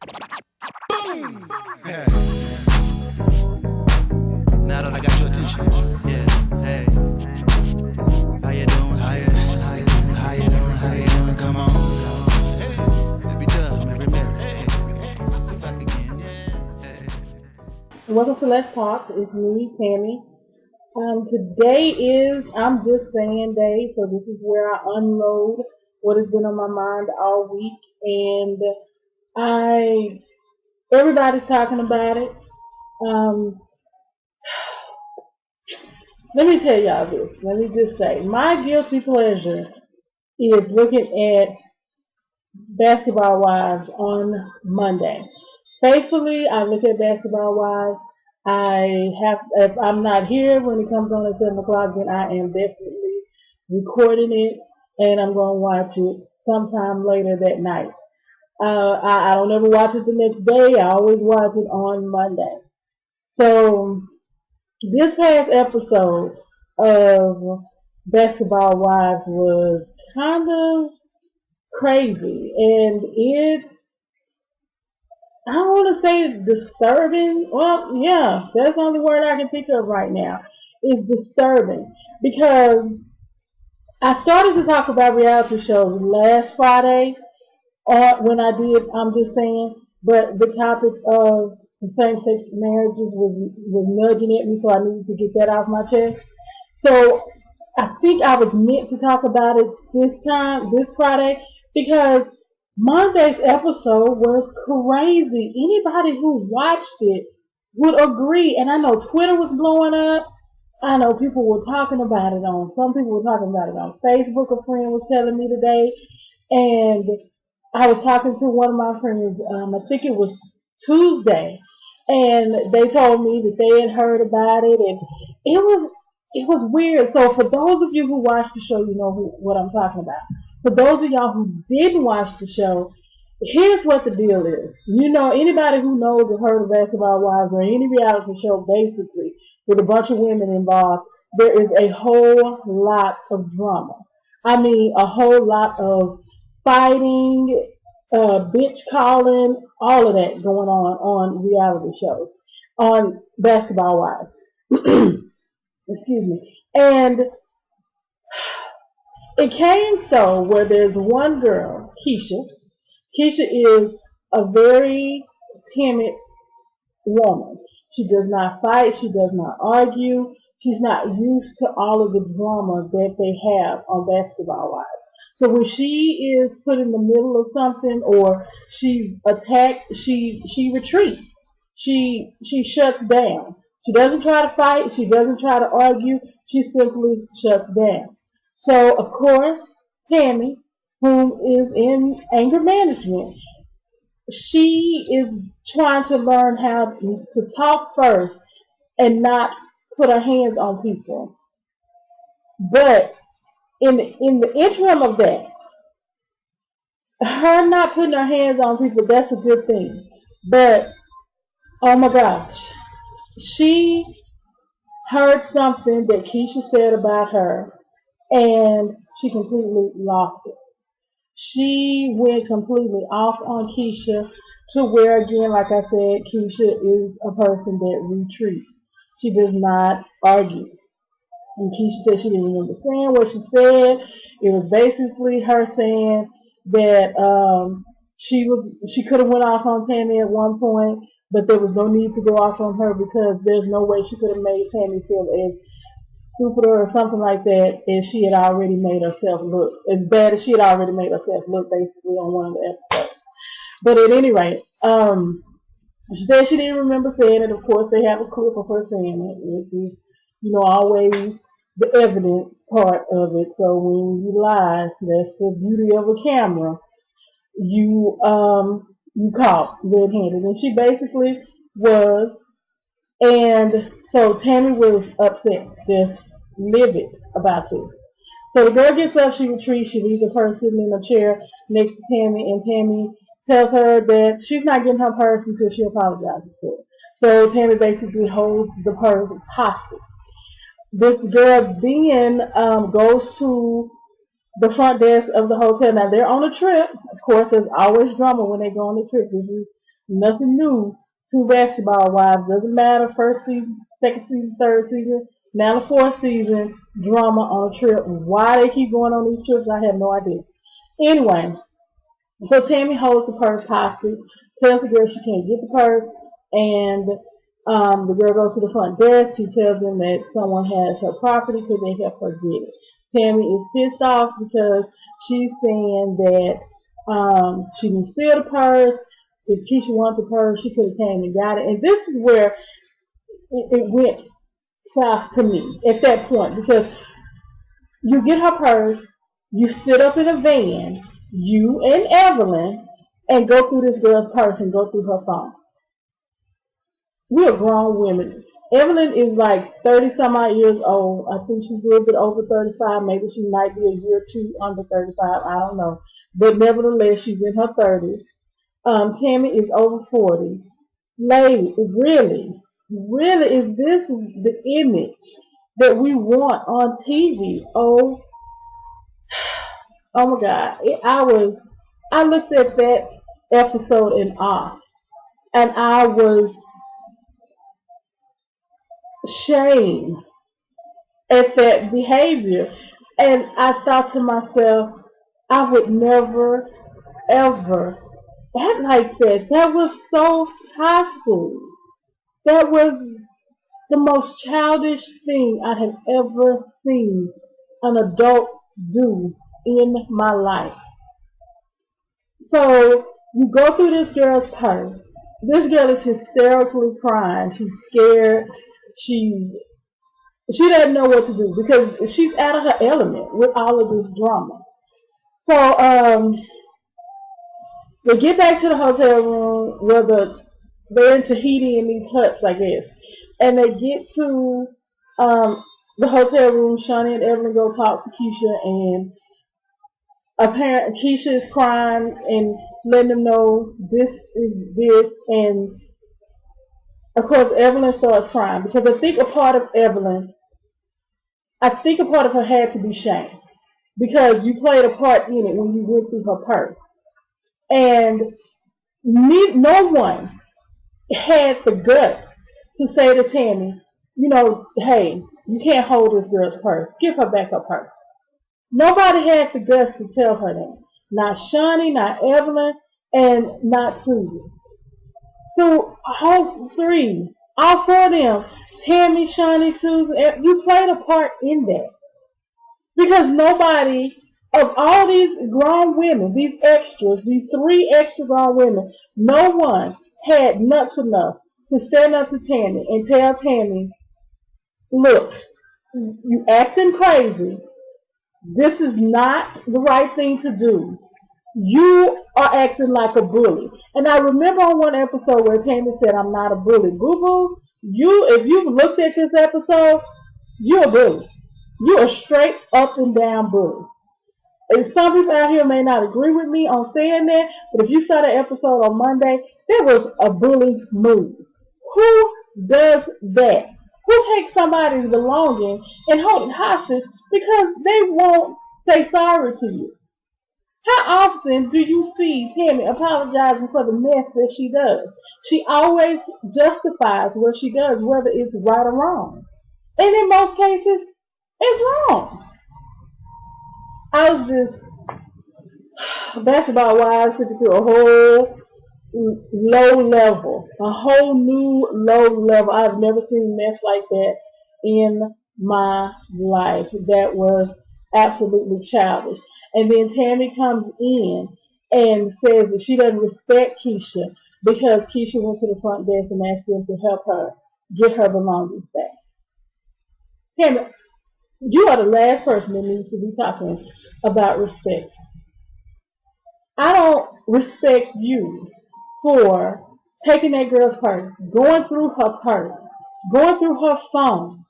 Boom! Yeah. Now that I got your attention, yeah. Hey, how you doing? How you doing? Come on. Hey, baby Dub, Mary Mary. Hey, we're back again. Hey. Welcome to Let's Talk. It's me, Tammy. Today is I'm Just Saying Day, so this is where I unload what has been on my mind all week, and I everybody's talking about it. Um, Let me tell y'all this. Let me just say, my guilty pleasure is looking at Basketball Wives on Monday. Faithfully, I look at Basketball Wives. If I'm not here when it comes on at 7 o'clock, then I am definitely recording it and I'm going to watch it sometime later that night. I don't ever watch it the next day. I always watch it on Monday. So this past episode of Basketball Wives was kind of crazy, and I don't want to say disturbing. Well, yeah, that's the only word I can think of right now. Is disturbing because I started to talk about reality shows last Friday, when I did. I'm just saying, but the topic of the same-sex marriages was nudging at me, so I needed to get that off my chest. So I think I was meant to talk about it this Friday, because Monday's episode was crazy. Anybody who watched it would agree. And I know Twitter was blowing up. I know people were talking about it some people were talking about it on Facebook. A friend was telling me today. And I was talking to one of my friends, I think it was Tuesday, and they told me that they had heard about it, and it was weird. So for those of you who watched the show, you know what I'm talking about. For those of y'all who didn't watch the show, here's what the deal is. You know, anybody who knows or heard of Basketball Wives or any reality show, basically with a bunch of women involved, there is a whole lot of drama. I mean, a whole lot of fighting, bitch calling, all of that going on reality shows, on Basketball Wives. Excuse me. And it came so where there's one girl, Keisha. Keisha is a very timid woman. She does not fight. She does not argue. She's not used to all of the drama that they have on Basketball Wives. So when she is put in the middle of something or she's attacked, she retreats. She shuts down. She doesn't try to fight. She doesn't try to argue. She simply shuts down. So of course, Tammy, who is in anger management, she is trying to learn how to talk first and not put her hands on people. But in the interim of that, her not putting her hands on people, that's a good thing. But oh my gosh, she heard something that Keisha said about her, and she completely lost it. She went completely off on Keisha, to where, again, like I said, Keisha is a person that retreats. She does not argue. And Keisha said she didn't understand what she said. It was basically her saying that she could have went off on Tammy at one point, but there was no need to go off on her because there's no way she could have made Tammy feel as stupider or something like that as she had already made herself look, as bad as she had already made herself look, basically, on one of the episodes. But at any rate, she said she didn't remember saying it. Of course, they have a clip of her saying it, which is, always the evidence part of it. So when you lie, that's the beauty of a camera. You caught red-handed, and she basically was. And so Tammy was upset, just livid about this. So the girl gets up, she retreats, she leaves her purse sitting in a chair next to Tammy, and Tammy tells her that she's not getting her purse until she apologizes to her. So Tammy basically holds the purse hostage. This girl then goes to the front desk of the hotel. Now they're on a trip. Of course, there's always drama when they go on a trip. This is Nothing new to basketball wives. Doesn't matter first season, second season, third season, now the fourth season. Drama on a trip. Why they keep going on these trips, I have no idea. Anyway, so Tammy holds the purse hostage, tells the girl she can't get the purse, and the girl goes to the front desk. She tells them that someone has her property because they help her get it. Tammy is pissed off because she's saying that she didn't steal the purse. If Keisha wanted the purse, she could have came and got it. And this is where it went south to me at that point because you get her purse, you sit up in a van, you and Evelyn, and go through this girl's purse and go through her phone. We're grown women. Evelyn is like 30 some odd years old. I think she's a little bit over 35. Maybe she might be a year or two under 35. I don't know. But nevertheless, she's in her 30s. Tammy is over 40. Lady, really, is this the image that we want on TV? Oh my God! I looked at that episode in awe, and I was shamed at that behavior, and I thought to myself, I would never ever act like that. That was so high school. That was the most childish thing I have ever seen an adult do in my life. So you go through this girl's purse. This girl is hysterically crying. She's scared. She she doesn't know what to do because she's out of her element with all of this drama. So they get back to the hotel room where they're in Tahiti in these huts, I guess, and they get to the hotel room. Shawnee and Evelyn go talk to Keisha, and apparently Keisha is crying and letting them know this is this, and of course Evelyn starts crying because I think a part of her had to be shame because you played a part in it when you went through her purse, and no one had the guts to say to Tammy, hey, you can't hold this girl's purse. Give her back her purse. Nobody had the guts to tell her that. Not Shawnee, not Evelyn, and not Susan. So all four of them, Tammy, Shawnee, Susan, you played a part in that. Because nobody of all these grown women, these extras, these three extra grown women, no one had nuts enough to stand up to Tammy and tell Tammy, look, you acting crazy. This is not the right thing to do. You are acting like a bully. And I remember on one episode where Tammy said, I'm not a bully. Boo boo, if you've looked at this episode, you're a bully. You're a straight up and down bully. And some people out here may not agree with me on saying that, but if you saw the episode on Monday, there was a bully move. Who does that? Who takes somebody's belonging and hold it hostage because they won't say sorry to you? How often do you see Tammy apologizing for the mess that she does? She always justifies what she does, whether it's right or wrong. And in most cases, it's wrong. I was just basketball wise took it to a whole low level, a whole new low level. I've never seen mess like that in my life. That was absolutely childish. And then Tammy comes in and says that she doesn't respect Keisha because Keisha went to the front desk and asked them to help her get her belongings back. Tammy, you are the last person that needs to be talking about respect. I don't respect you for taking that girl's purse, going through her purse, going through her phone,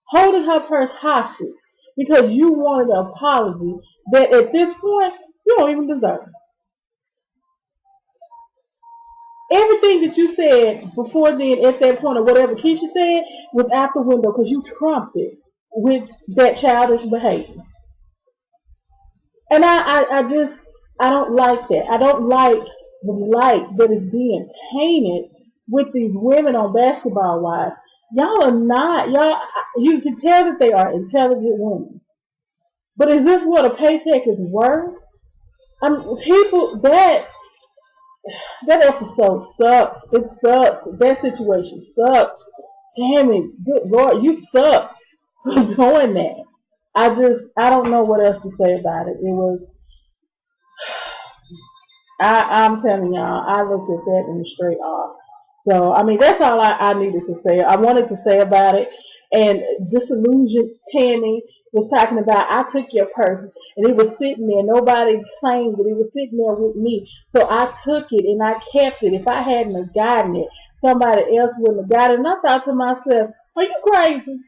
holding her purse hostage because you wanted an apology that at this point you don't even deserve. Everything that you said before then at that point or whatever Keisha said was out the window because you trumped it with that childish behavior. And I don't like that. I don't like the light that is being painted with these women on Basketball Wives. Y'all are not, y'all, you can tell that they are intelligent women. But is this what a paycheck is worth? People, that episode sucks. It sucks. That situation sucks. Damn it, good Lord, you suck for doing that. I don't know what else to say about it. It was, I'm telling y'all, I looked at that in the straight off. So, I mean, that's all I needed to say. I wanted to say about it. And Disillusioned Tammy was talking about, I took your purse and it was sitting there. Nobody claimed that it was sitting there with me. So I took it and I kept it. If I hadn't have gotten it, somebody else wouldn't have got it. And I thought to myself, are you crazy?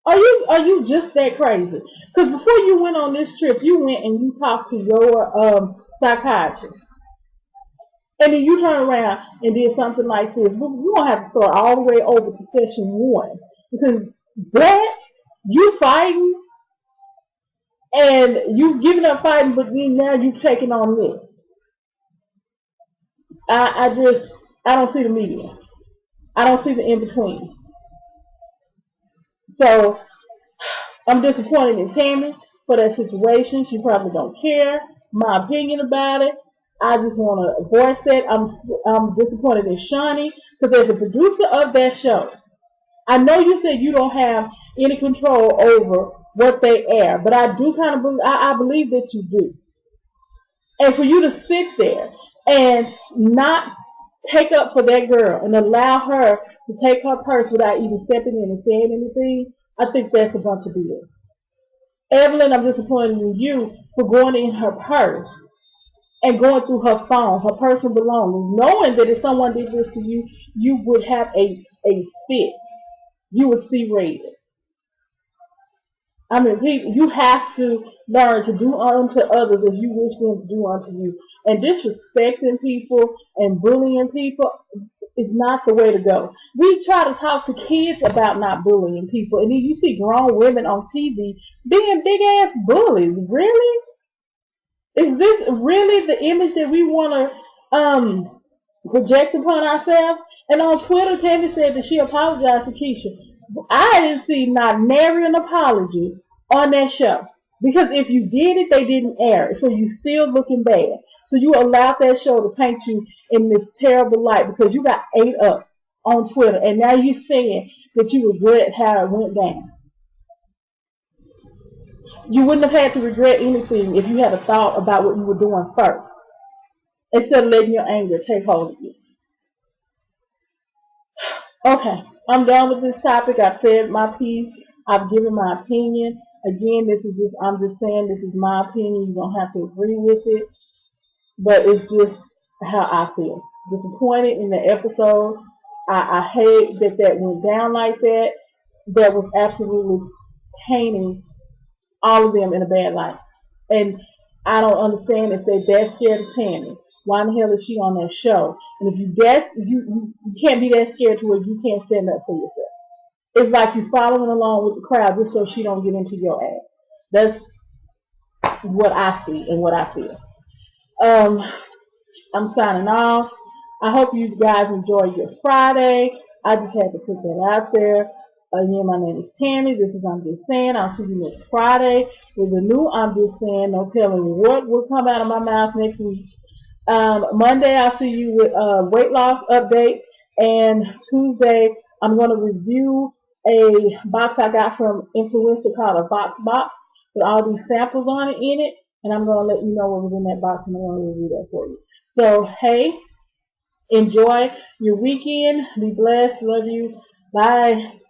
Are you just that crazy? Because before you went on this trip, you went and you talked to your psychiatrist. And then you turn around and did something like this. You don't have to start all the way over to session one. Because that, you fighting and you giving up fighting, but then now you taking on this. I don't see the median. I don't see the in between. So I'm disappointed in Tammy for that situation. She probably don't care my opinion about it. I just want to voice that. I'm disappointed in Shawnee because as a producer of that show, I know you said you don't have any control over what they air, but I do kind of I believe that you do. And for you to sit there and not take up for that girl and allow her to take her purse without even stepping in and saying anything, I think that's a bunch of BS. Evelyn, I'm disappointed in you for going in her purse and going through her phone, her personal belongings, knowing that if someone did this to you, you would have a fit. You would see rated. I mean, people, you have to learn to do unto others as you wish them to do unto you. And disrespecting people and bullying people is not the way to go. We try to talk to kids about not bullying people, and then you see grown women on TV being big ass bullies. Really? Is this really the image that we want to project upon ourselves? And on Twitter, Tammy said that she apologized to Keisha. I didn't see not nary an apology on that show. Because if you did it, they didn't air it. So you still looking bad. So you allowed that show to paint you in this terrible light because you got ate up on Twitter. And now you're saying that you regret how it went down. You wouldn't have had to regret anything if you had a thought about what you were doing first. Instead of letting your anger take hold of you. Okay, I'm done with this topic. I've said my piece. I've given my opinion. Again, I'm just saying this is my opinion. You don't have to agree with it. But it's just how I feel. Disappointed in the episode. I hate that went down like that. That was absolutely painting all of them in a bad light. And I don't understand if they're that scared of Tammy. Why in the hell is she on that show? And if you can't be that scared to where you can't stand up for yourself. It's like you following along with the crowd just so she don't get into your ass. That's what I see and what I feel. I'm signing off. I hope you guys enjoy your Friday. I just had to put that out there. Again, my name is Tammy. This is I'm Just Saying. I'll see you next Friday with a new I'm Just Saying. No telling what will come out of my mouth next week. Monday, I'll see you with a weight loss update. And Tuesday, I'm going to review a box I got from Influencer called a Vox Box with all these samples on it in it. And I'm going to let you know what was in that box and I'm going to review that for you. So, hey, enjoy your weekend. Be blessed. Love you. Bye.